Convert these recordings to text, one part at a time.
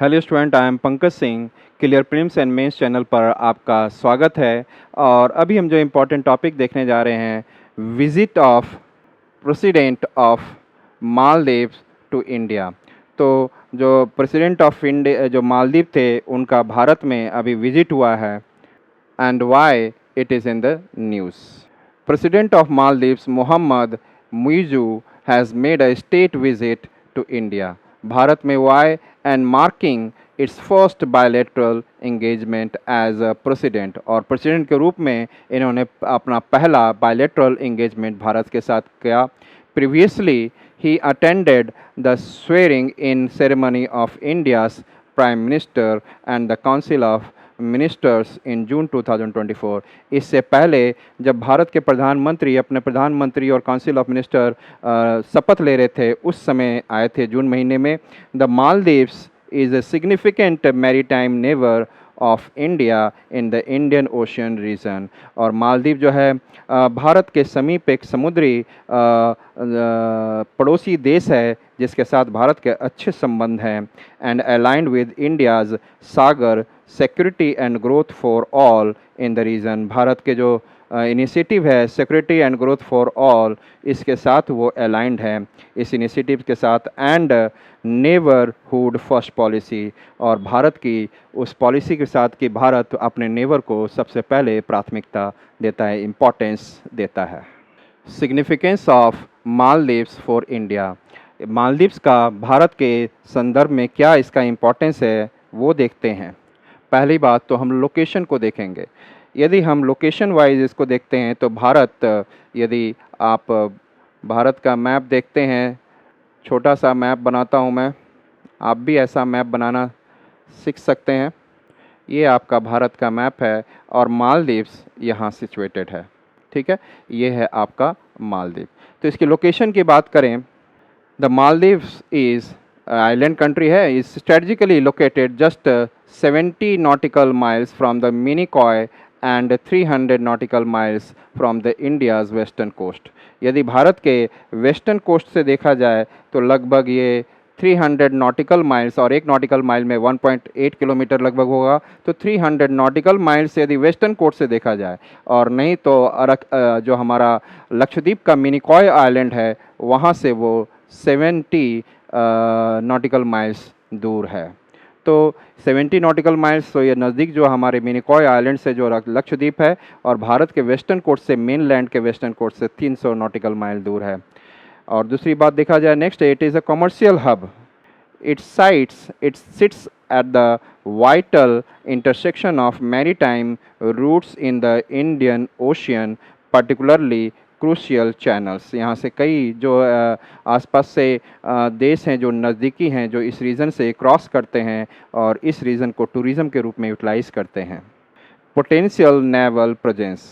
Hello student, I am Pankaj Singh. Clear prelims and mains channel पर आपका स्वागत है। और अभी हम जो इम्पोर्टेंट टॉपिक देखने जा रहे हैं, visit of president of Maldives to India. तो जो प्रेसिडेंट ऑफ इंडिया जो मालदीव थे, उनका भारत में अभी विजिट हुआ है। And why it is in the news. President of Maldives Mohamed Muizzu has made a state visit to India. Bharat में why and marking its first bilateral engagement as a president. और प्रेसिडेंट के रूप में इन्होंने अपना पहला बायलैटरल एंगेजमेंट भारत के साथ किया। Previously he attended the swearing in ceremony of India's Prime Minister and the Council of ministers in June 2024। इससे पहले जब भारत के प्रधानमंत्री अपने प्रधानमंत्री और काउंसिल ऑफ मिनिस्टर शपथ ले रहे थे, उस समय आए थे जून महीने में। The Maldives is a significant maritime neighbour of India in the Indian Ocean region. और मालदीव जो है भारत के समीप एक समुद्री पड़ोसी देश है, जिसके साथ भारत के अच्छे संबंध हैं। And aligned with India's Sagar security and growth for all in the region. Bharat के जो इनिशिएटिव है security and growth for all, इसके साथ वो अलाइंड है इस इनिशिएटिव के साथ। एंड नेबरहुड फर्स्ट पॉलिसी, और भारत की उस पॉलिसी के साथ कि भारत अपने नेबर को सबसे पहले प्राथमिकता देता है, इम्पोर्टेंस देता है। Significance of Maldives for India. Maldives का भारत के संदर्भ में क्या इसका इम्पोर्टेंस है, वो देखते हैं। पहली बात तो हम लोकेशन को देखेंगे। यदि हम लोकेशन वाइज इसको देखते हैं तो भारत, यदि आप भारत का मैप देखते हैं, छोटा सा मैप बनाता हूँ मैं, आप भी ऐसा मैप बनाना सीख सकते हैं। ये आपका भारत का मैप है और मालदीव्स यहाँ सिचुएटेड है, ठीक है। ये है आपका मालदीव। तो इसकी लोकेशन की बात करें, the Maldives is island country है, is strategically located just 70 nautical miles from the Minicoy and 300 nautical miles from the India's western coast। यदि भारत के वेस्टर्न कोस्ट से देखा जाए तो लगभग ये 300 नॉटिकल माइल्स, और एक नॉटिकल माइल में 1.8 किलोमीटर लगभग होगा। तो 300 नॉटिकल माइल्स यदि वेस्टर्न कोस्ट से देखा जाए, और नहीं तो जो हमारा लक्षद्वीप का मिनिकॉय आइलैंड है, वहाँ से वो 70 नॉटिकल माइल्स दूर है। तो 70 नॉटिकल माइल्स, तो ये नज़दीक जो हमारे मिनिकॉय आइलैंड से जो लक्षद्वीप है, और भारत के वेस्टर्न कोस्ट से, मेन लैंड के वेस्टर्न कोस्ट से 300 नॉटिकल माइल दूर है। और दूसरी बात देखा जाए next, it is a commercial hub. It sits at the vital intersection of maritime routes in the Indian Ocean, particularly crucial channels. यहाँ से कई जो आसपास से देश हैं जो नज़दीकी हैं, जो इस रीजन से क्रॉस करते हैं और इस रीजन को टूरिज़्म के रूप में यूटिलाइज करते हैं। Potential naval presence.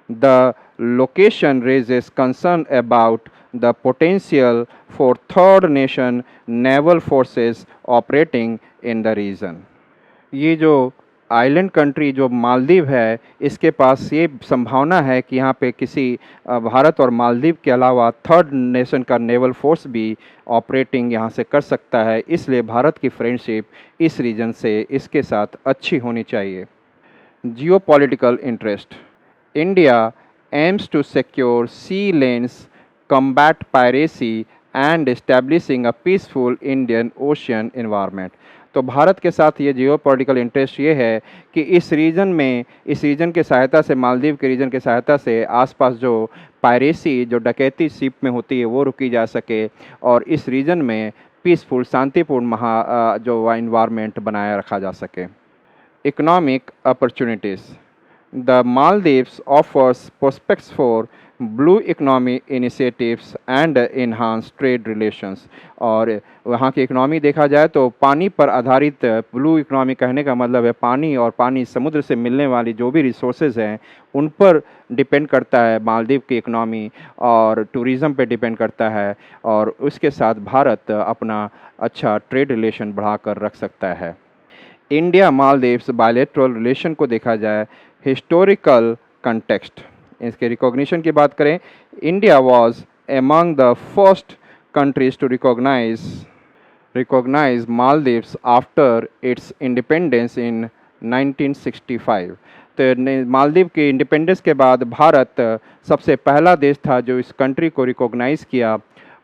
The location raises concern about the potential for third nation naval forces operating in the region. ये जो आइलैंड कंट्री जो मालदीव है, इसके पास ये संभावना है कि यहाँ पे किसी भारत और मालदीव के अलावा थर्ड नेशन का नेवल फोर्स भी ऑपरेटिंग यहाँ से कर सकता है। इसलिए भारत की फ्रेंडशिप इस रीजन से इसके साथ अच्छी होनी चाहिए। Geopolitical interest. India aims to secure sea lanes, combat piracy and establishing a peaceful Indian Ocean environment। तो भारत के साथ ये जियो पॉलिटिकल इंटरेस्ट ये है कि इस रीजन में, इस रीजन के सहायता से, मालदीव के रीजन के सहायता से आसपास जो पायरेसी, जो डकैती शिप में होती है, वो रुकी जा सके, और इस रीजन में पीसफुल, शांतिपूर्ण जो इन्वायरमेंट बनाया रखा जा सके। Economic opportunities. The Maldives offers prospects for blue economy initiatives and enhance trade relations. और वहाँ की इकनॉमी देखा जाए तो पानी पर आधारित, ब्लू इकनॉमी कहने का मतलब है पानी, और पानी समुद्र से मिलने वाली जो भी रिसोर्सेज हैं उन पर डिपेंड करता है मालदीव की इकनॉमी, और टूरिज़्म पे डिपेंड करता है। और उसके साथ भारत अपना अच्छा ट्रेड रिलेशन बढ़ाकर रख सकता है। इंडिया मालदीव्स बायलैटरल रिलेशन को देखा जाए, हिस्टोरिकल कंटेक्स्ट, इसके रिकॉग्निशन की बात करें, India was among the first countries to recognise recognize Maldives after its independence in 1965. तो मालदीव की इंडिपेंडेंस के बाद भारत सबसे पहला देश था जो इस कंट्री को रिकॉग्नाइज़ किया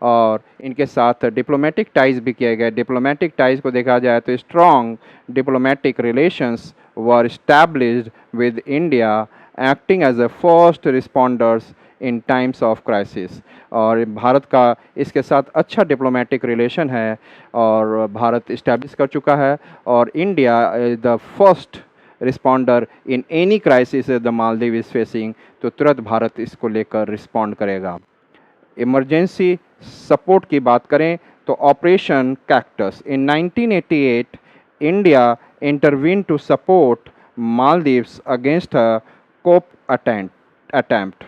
और इनके साथ डिप्लोमेटिक टाइज भी किए गए। डिप्लोमेटिक टाइज को देखा जाए तो strong diplomatic relations were established with India acting as a first responders in times of crisis. और भारत का इसके साथ अच्छा डिप्लोमेटिक रिलेशन है और भारत इस्टेब्लिश कर चुका है और India is the first responder in any crisis the Maldives is facing. तो तुरंत भारत इसको लेकर रिस्पॉन्ड करेगा। इमरजेंसी सपोर्ट की बात करें तो operation cactus in 1988 India intervene to support Maldives against a coup attempt.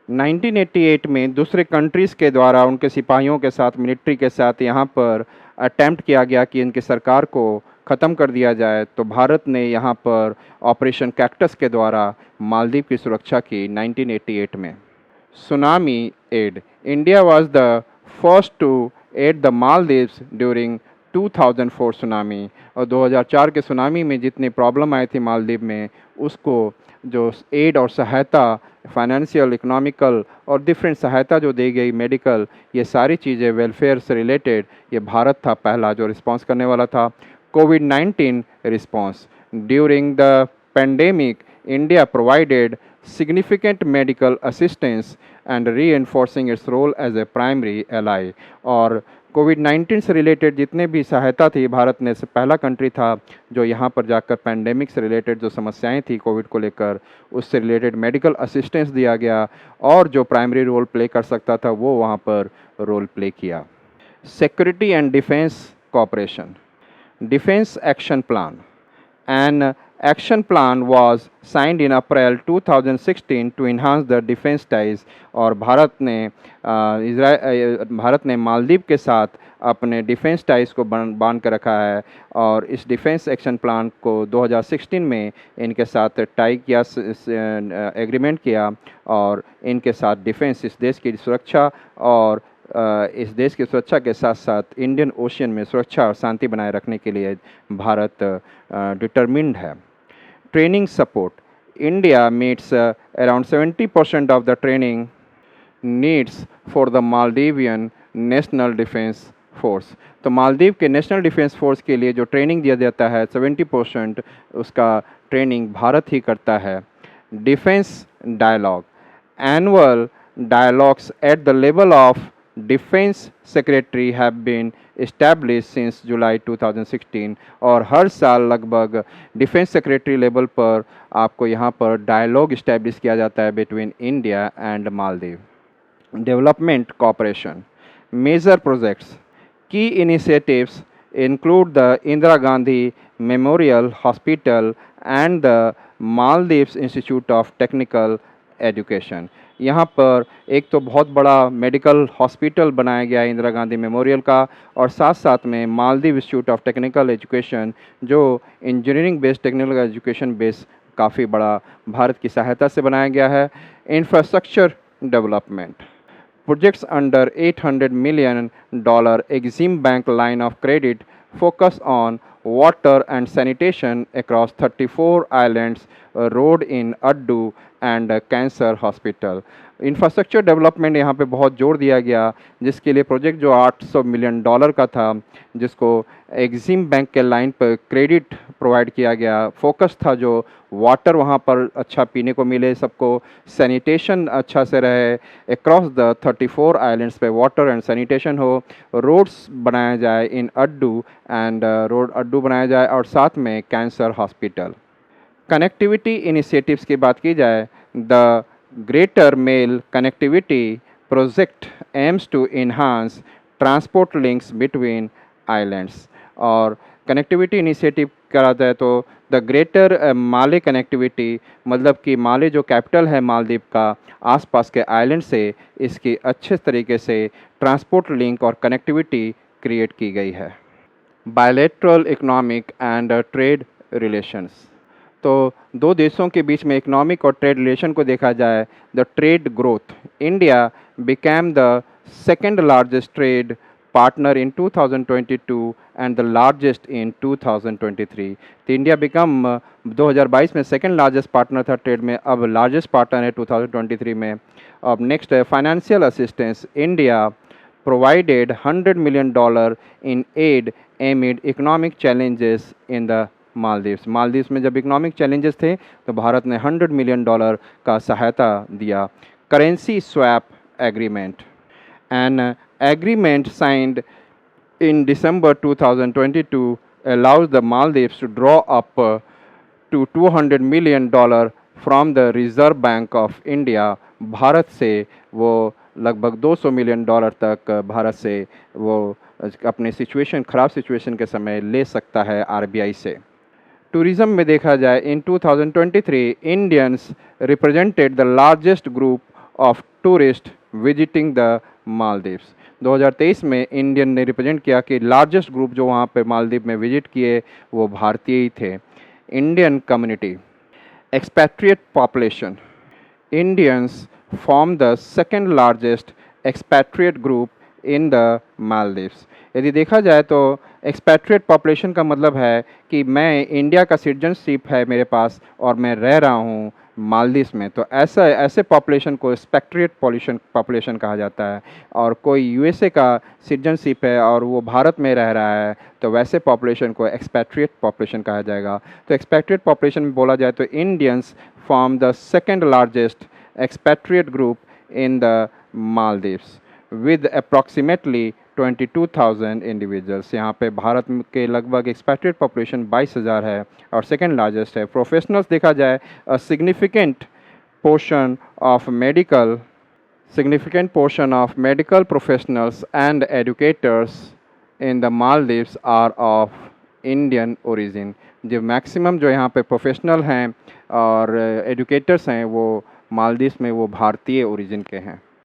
1988 में दूसरे कंट्रीज़ के द्वारा उनके सिपाहियों के साथ मिलिट्री के साथ यहाँ पर अटैम्प्ट किया गया कि इनकी सरकार को ख़त्म कर दिया जाए। तो भारत ने यहाँ पर ऑपरेशन कैक्टस के द्वारा मालदीव की सुरक्षा की 1988 में। Tsunami aid India was the first to aid the Maldives during 2004 tsunami. और 2004 के सुनामी में जितनी प्रॉब्लम आई थी मालदीव में उसको जो एड और सहायता फाइनेंशियल इकोनॉमिकल और डिफरेंट सहायता जो दी गई मेडिकल ये सारी चीज़ें वेलफेयर से रिलेटेड ये भारत था पहला जो रिस्पांस करने वाला था। कोविड-19 response during the pandemic India provided significant medical assistance and reinforcing its role as a primary ally। और कोविड-19 से रिलेटेड जितने भी सहायता थी भारत ने से पहला कंट्री था जो यहाँ पर जाकर पैंडेमिक से रिलेटेड जो समस्याएं थी कोविड को लेकर उससे रिलेटेड मेडिकल असिस्टेंस दिया गया और जो प्राइमरी रोल प्ले कर सकता था वो वहाँ पर रोल प्ले किया। Security and defence cooperation defence action plan and Action plan was signed in April 2016 to enhance the defense ties। और भारत ने मालदीव के साथ अपने डिफेंस टाइज को बांध कर रखा है और इस डिफेंस एक्शन प्लान को 2016 में इनके साथ टाई किया एग्रीमेंट किया और इनके साथ डिफेंस इस देश की सुरक्षा और इस देश की सुरक्षा के साथ साथ इंडियन ओशियन में सुरक्षा और शांति बनाए रखने के लिए भारत डिटरमिन्ड है। Training support India meets around 70% of the training needs for the Maldivian national defence force. तो मालदीव के नेशनल डिफेंस फोर्स के लिए जो ट्रेनिंग दिया जाता है 70% उसका ट्रेनिंग भारत ही करता है। Defence dialogue annual dialogues at the level of defense secretary have been established since July 2016। और हर साल लगभग डिफेंस सेक्रेटरी लेवल पर आपको यहाँ पर डायलॉग इस्टेब्लिश किया जाता है between India and Maldives. Development cooperation major projects की initiatives include the Indira Gandhi Memorial Hospital and the Maldives Institute of Technical Education। यहाँ पर एक तो बहुत बड़ा मेडिकल हॉस्पिटल बनाया गया है इंदिरा गांधी मेमोरियल का और साथ साथ में Maldives institute of technical education जो engineering based technical education base काफ़ी बड़ा भारत की सहायता से बनाया गया है। Infrastructure development projects under $800 million Exim Bank line of credit focus on water and sanitation across 34 islands, road in Addu and cancer hospital। Infrastructure development यहाँ पे बहुत जोर दिया गया जिसके लिए प्रोजेक्ट जो $800 मिलियन का था जिसको एग्जिम बैंक के लाइन पर क्रेडिट प्रोवाइड किया गया। फोकस था जो वाटर वहाँ पर अच्छा पीने को मिले सबको, सैनिटेशन अच्छा से रहे, अक्रॉस द 34 आइलैंड्स पे वाटर एंड सैनिटेशन हो, रोड्स बनाया जाए इन अड्डू एंड रोड अड्डू बनाया जाए और साथ में कैंसर हॉस्पिटल। कनेक्टिविटी इनिशिएटिव्स की बात की जाए the greater Male connectivity project aims to enhance transport links between islands. और कनेक्टिविटी इनिशिएटिव कराता है तो द ग्रेटर माले कनेक्टिविटी मतलब कि माले जो कैपिटल है मालदीव का आसपास के आइलैंड से इसकी अच्छे तरीके से ट्रांसपोर्ट लिंक और कनेक्टिविटी क्रिएट की गई है। Bilateral economic and trade relations तो दो देशों के बीच में इकोनॉमिक और ट्रेड रिलेशन को देखा जाए the trade growth India became the second largest trade partner in 2022 and the largest in 2023. तो इंडिया बिकम 2022 में सेकंड लार्जेस्ट पार्टनर था ट्रेड में, अब लार्जेस्ट पार्टनर है 2023 में. अब नेक्स्ट है financial assistance. India provided $100 million in aid amid economic challenges in the Maldives. Maldives में जब इकोनॉमिक चैलेंजेस थे तो भारत ने $100 मिलियन का सहायता दिया. Currency swap agreement. An agreement signed in December 2022 allows the Maldives to draw up to $200 million from the Reserve Bank of India. Bharat से वो लगभग $200 मिलियन तक भारत से वो अपने ख़राब सिचुएशन के समय ले सकता है आरबीआई से. टूरिज़्म में देखा जाए इन 2023 Indians represented the largest group of tourist visiting the Maldives. 2023 में इंडियन ने रिप्रेजेंट किया कि लार्जेस्ट ग्रुप जो वहाँ पे मालदीव में विजिट किए वो भारतीय ही थे. Indian community. Expatriate population. Indians form the second largest expatriate group in the Maldives. यदि देखा जाए तो एक्सपैट्रिएट पॉपुलेशन का मतलब है कि मैं इंडिया का सिटीजनशिप है मेरे पास और मैं रह रहा हूँ मालदीव्स में, तो ऐसे पॉपुलेशन को एक्सपैट्रिएट पॉपुलेशन कहा जाता है. और कोई यूएसए का सिटीजनशिप है और वो भारत में रह रहा है तो वैसे पॉपुलेशन को एक्सपैट्रिएट पॉपुलेशन कहा जाएगा. तो एक्सपैट्रिएट पॉपुलेशन में बोला जाए तो Indians form the second largest expatriate group in the Maldives with approximately 22,000 individuals. यहाँ पे भारत के लगभग एक्सपैट्रिएट पॉपुलेशन 22,000 है और सेकेंड लार्जेस्ट है. प्रोफेशनल्स देखा जाए a significant portion of medical professionals and educators in the Maldives are of Indian origin. जो मैक्सिमम जो यहाँ पे प्रोफेशनल हैं और एजुकेटर्स हैं वो मालदीव्स में वो भारतीय ओरिजिन के हैं.